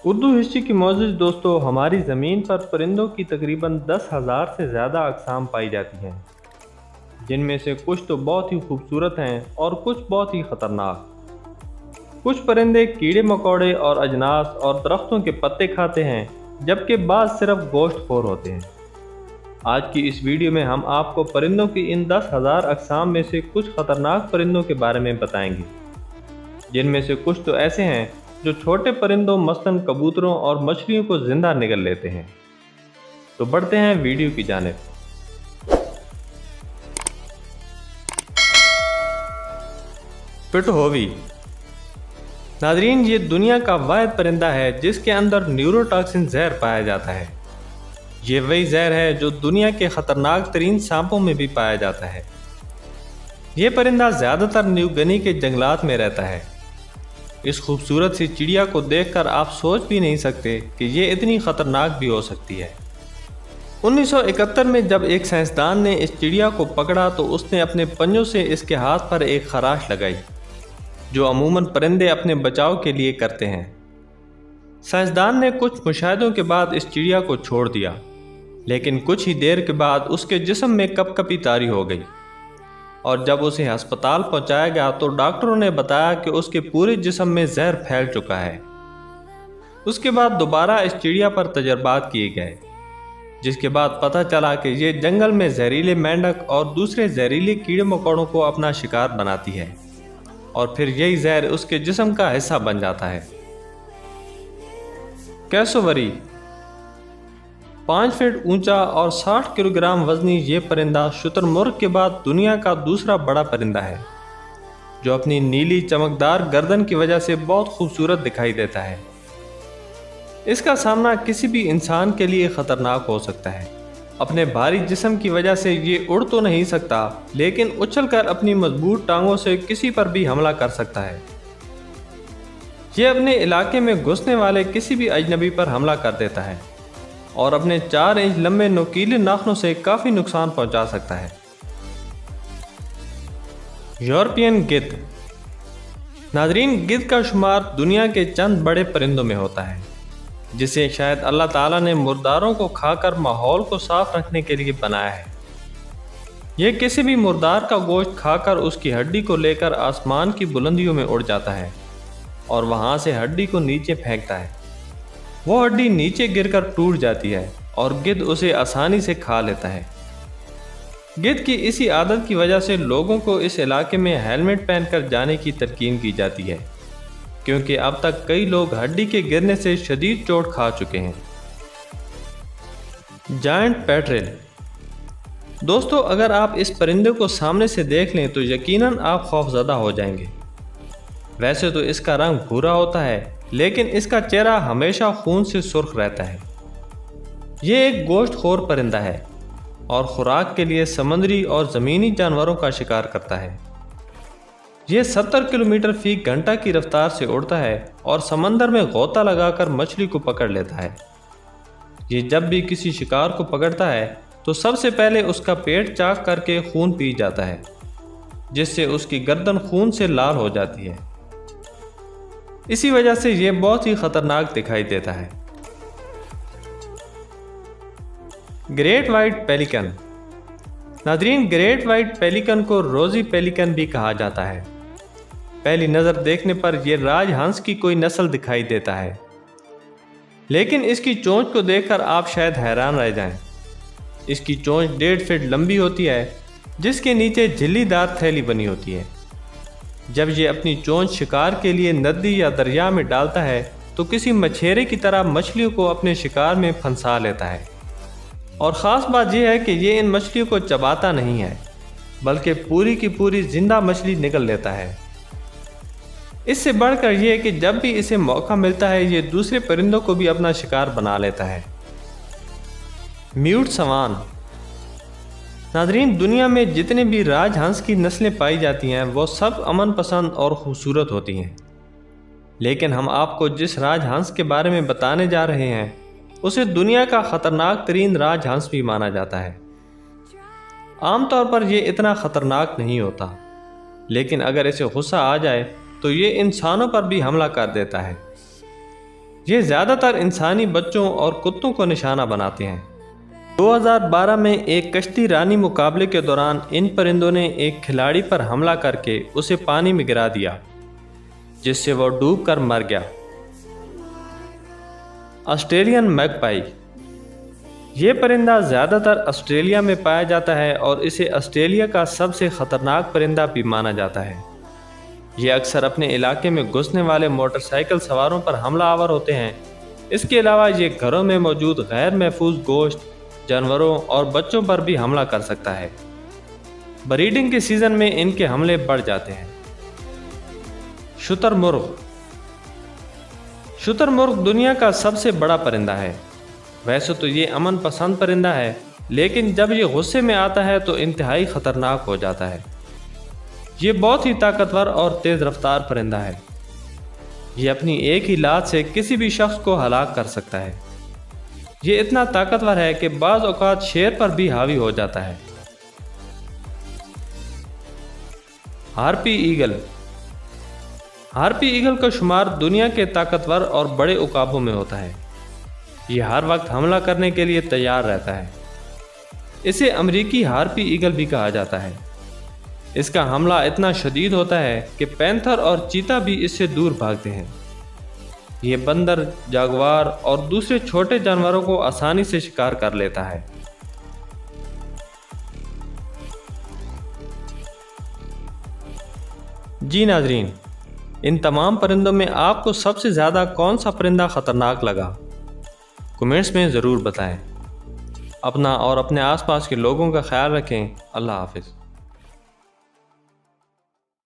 Urdu history کی معزز دوستوں، ہماری زمین پر پرندوں کی تقریباً 10,000 سے زیادہ اقسام پائی جاتی ہیں، جن میں سے کچھ تو بہت ہی خوبصورت ہیں اور کچھ بہت ہی خطرناک۔ کچھ پرندے کیڑے مکوڑے اور اجناس اور درختوں کے پتے کھاتے ہیں، جبکہ بعض صرف گوشت خور ہوتے ہیں۔ آج کی اس ویڈیو میں ہم آپ کو پرندوں کی ان 10,000 اقسام میں سے کچھ خطرناک پرندوں کے بارے میں بتائیں گے، جن میں سے کچھ تو ایسے ہیں جو چھوٹے پرندوں مثلاً کبوتروں اور مچھلیوں کو زندہ نگل لیتے ہیں۔ تو بڑھتے ہیں ویڈیو کی جانب۔ پٹھووی۔ ناظرین، یہ دنیا کا واحد پرندہ ہے جس کے اندر نیوروٹاکسن زہر پایا جاتا ہے۔ یہ وہی زہر ہے جو دنیا کے خطرناک ترین سانپوں میں بھی پایا جاتا ہے۔ یہ پرندہ زیادہ تر نیو گنی کے جنگلات میں رہتا ہے۔ اس خوبصورت سی چڑیا کو دیکھ کر آپ سوچ بھی نہیں سکتے کہ یہ اتنی خطرناک بھی ہو سکتی ہے۔ 1971 میں جب ایک سائنسدان نے اس چڑیا کو پکڑا تو اس نے اپنے پنجوں سے اس کے ہاتھ پر ایک خراش لگائی، جو عموماً پرندے اپنے بچاؤ کے لیے کرتے ہیں۔ سائنسدان نے کچھ مشاہدوں کے بعد اس چڑیا کو چھوڑ دیا، لیکن کچھ ہی دیر کے بعد اس کے جسم میں کپ کپی طاری ہو گئی، اور جب اسے ہسپتال پہنچایا گیا تو ڈاکٹروں نے بتایا کہ اس کے پورے جسم میں زہر پھیل چکا ہے۔ اس کے بعد دوبارہ اس چڑیا پر تجربات کیے گئے، جس کے بعد پتہ چلا کہ یہ جنگل میں زہریلے مینڈک اور دوسرے زہریلے کیڑے مکوڑوں کو اپنا شکار بناتی ہے، اور پھر یہی زہر اس کے جسم کا حصہ بن جاتا ہے۔ کیسووری۔ 5 فٹ اونچا اور 60 کلو گرام وزنی یہ پرندہ شتر مرغ کے بعد دنیا کا دوسرا بڑا پرندہ ہے، جو اپنی نیلی چمکدار گردن کی وجہ سے بہت خوبصورت دکھائی دیتا ہے۔ اس کا سامنا کسی بھی انسان کے لیے خطرناک ہو سکتا ہے۔ اپنے بھاری جسم کی وجہ سے یہ اڑ تو نہیں سکتا، لیکن اچھل کر اپنی مضبوط ٹانگوں سے کسی پر بھی حملہ کر سکتا ہے۔ یہ اپنے علاقے میں گھسنے والے کسی بھی اجنبی پر حملہ کر دیتا ہے، اور اپنے 4 انچ لمبے نوکیلے ناخنوں سے کافی نقصان پہنچا سکتا ہے۔ یورپین گدھ۔ ناظرین، گدھ کا شمار دنیا کے چند بڑے پرندوں میں ہوتا ہے، جسے شاید اللہ تعالیٰ نے مرداروں کو کھا کر ماحول کو صاف رکھنے کے لیے بنایا ہے۔ یہ کسی بھی مردار کا گوشت کھا کر اس کی ہڈی کو لے کر آسمان کی بلندیوں میں اڑ جاتا ہے، اور وہاں سے ہڈی کو نیچے پھینکتا ہے۔ وہ ہڈی نیچے گر کر ٹوٹ جاتی ہے، اور گدھ اسے آسانی سے کھا لیتا ہے۔ گدھ کی اسی عادت کی وجہ سے لوگوں کو اس علاقے میں ہیلمٹ پہن کر جانے کی تلقین کی جاتی ہے، کیونکہ اب تک کئی لوگ ہڈی کے گرنے سے شدید چوٹ کھا چکے ہیں۔ جائنٹ پیٹریل۔ دوستو، اگر آپ اس پرندے کو سامنے سے دیکھ لیں تو یقیناً آپ خوفزدہ ہو جائیں گے۔ ویسے تو اس کا رنگ بھورا ہوتا ہے، لیکن اس کا چہرہ ہمیشہ خون سے سرخ رہتا ہے۔ یہ ایک گوشت خور پرندہ ہے، اور خوراک کے لیے سمندری اور زمینی جانوروں کا شکار کرتا ہے۔ یہ 70 کلومیٹر فی گھنٹہ کی رفتار سے اڑتا ہے اور سمندر میں غوطہ لگا کر مچھلی کو پکڑ لیتا ہے۔ یہ جب بھی کسی شکار کو پکڑتا ہے تو سب سے پہلے اس کا پیٹ چاک کر کے خون پی جاتا ہے، جس سے اس کی گردن خون سے لال ہو جاتی ہے۔ اسی وجہ سے یہ بہت ہی خطرناک دکھائی دیتا ہے۔ Great white pelican. ناظرین، گریٹ وائٹ پیلیکن کو روزی پیلیکن بھی کہا جاتا ہے۔ پہلی نظر دیکھنے پر یہ راج ہنس کی کوئی نسل دکھائی دیتا ہے، لیکن اس کی چونچ کو دیکھ کر آپ شاید حیران رہ جائیں۔ اس کی چونچ 1.5 فٹ لمبی ہوتی ہے، جس کے نیچے جھلی دار تھیلی بنی ہوتی ہے۔ جب یہ اپنی چونچ شکار کے لیے ندی یا دریا میں ڈالتا ہے تو کسی مچھیرے کی طرح مچھلیوں کو اپنے شکار میں پھنسا لیتا ہے، اور خاص بات یہ ہے کہ یہ ان مچھلیوں کو چباتا نہیں ہے، بلکہ پوری کی پوری زندہ مچھلی نگل لیتا ہے۔ اس سے بڑھ کر یہ کہ جب بھی اسے موقع ملتا ہے یہ دوسرے پرندوں کو بھی اپنا شکار بنا لیتا ہے۔ میوٹ سوان۔ ناظرین، دنیا میں جتنے بھی راج ہنس کی نسلیں پائی جاتی ہیں وہ سب امن پسند اور خوبصورت ہوتی ہیں، لیکن ہم آپ کو جس راج ہنس کے بارے میں بتانے جا رہے ہیں اسے دنیا کا خطرناک ترین راج ہنس بھی مانا جاتا ہے۔ عام طور پر یہ اتنا خطرناک نہیں ہوتا، لیکن اگر اسے غصہ آ جائے تو یہ انسانوں پر بھی حملہ کر دیتا ہے۔ یہ زیادہ تر انسانی بچوں اور کتوں کو نشانہ بناتے ہیں۔ 2012 میں ایک کشتی رانی مقابلے کے دوران ان پرندوں نے ایک کھلاڑی پر حملہ کر کے اسے پانی میں گرا دیا، جس سے وہ ڈوب کر مر گیا۔ آسٹریلین میگپائی، یہ پرندہ زیادہ تر آسٹریلیا میں پایا جاتا ہے اور اسے آسٹریلیا کا سب سے خطرناک پرندہ بھی مانا جاتا ہے۔ یہ اکثر اپنے علاقے میں گھسنے والے موٹر سائیکل سواروں پر حملہ آور ہوتے ہیں۔ اس کے علاوہ یہ گھروں میں موجود غیر محفوظ گوشت، جانوروں اور بچوں پر بھی حملہ کر سکتا ہے۔ بریڈنگ کے سیزن میں ان کے حملے بڑھ جاتے ہیں۔ شتر مرغ، شتر مرغ دنیا کا سب سے بڑا پرندہ ہے۔ ویسے تو یہ امن پسند پرندہ ہے، لیکن جب یہ غصے میں آتا ہے تو انتہائی خطرناک ہو جاتا ہے۔ یہ بہت ہی طاقتور اور تیز رفتار پرندہ ہے۔ یہ اپنی ایک ہی لات سے کسی بھی شخص کو ہلاک کر سکتا ہے۔ یہ اتنا طاقتور ہے کہ بعض اوقات شیر پر بھی حاوی ہو جاتا ہے۔ ہارپی ایگل، ہارپی ایگل کا شمار دنیا کے طاقتور اور بڑے عقابوں میں ہوتا ہے۔ یہ ہر وقت حملہ کرنے کے لیے تیار رہتا ہے۔ اسے امریکی ہارپی ایگل بھی کہا جاتا ہے۔ اس کا حملہ اتنا شدید ہوتا ہے کہ پینتھر اور چیتا بھی اس سے دور بھاگتے ہیں۔ یہ بندر، جاگوار اور دوسرے چھوٹے جانوروں کو آسانی سے شکار کر لیتا ہے۔ جی ناظرین، ان تمام پرندوں میں آپ کو سب سے زیادہ کون سا پرندہ خطرناک لگا؟ کمنٹس میں ضرور بتائیں۔ اپنا اور اپنے آس پاس کے لوگوں کا خیال رکھیں۔ اللہ حافظ۔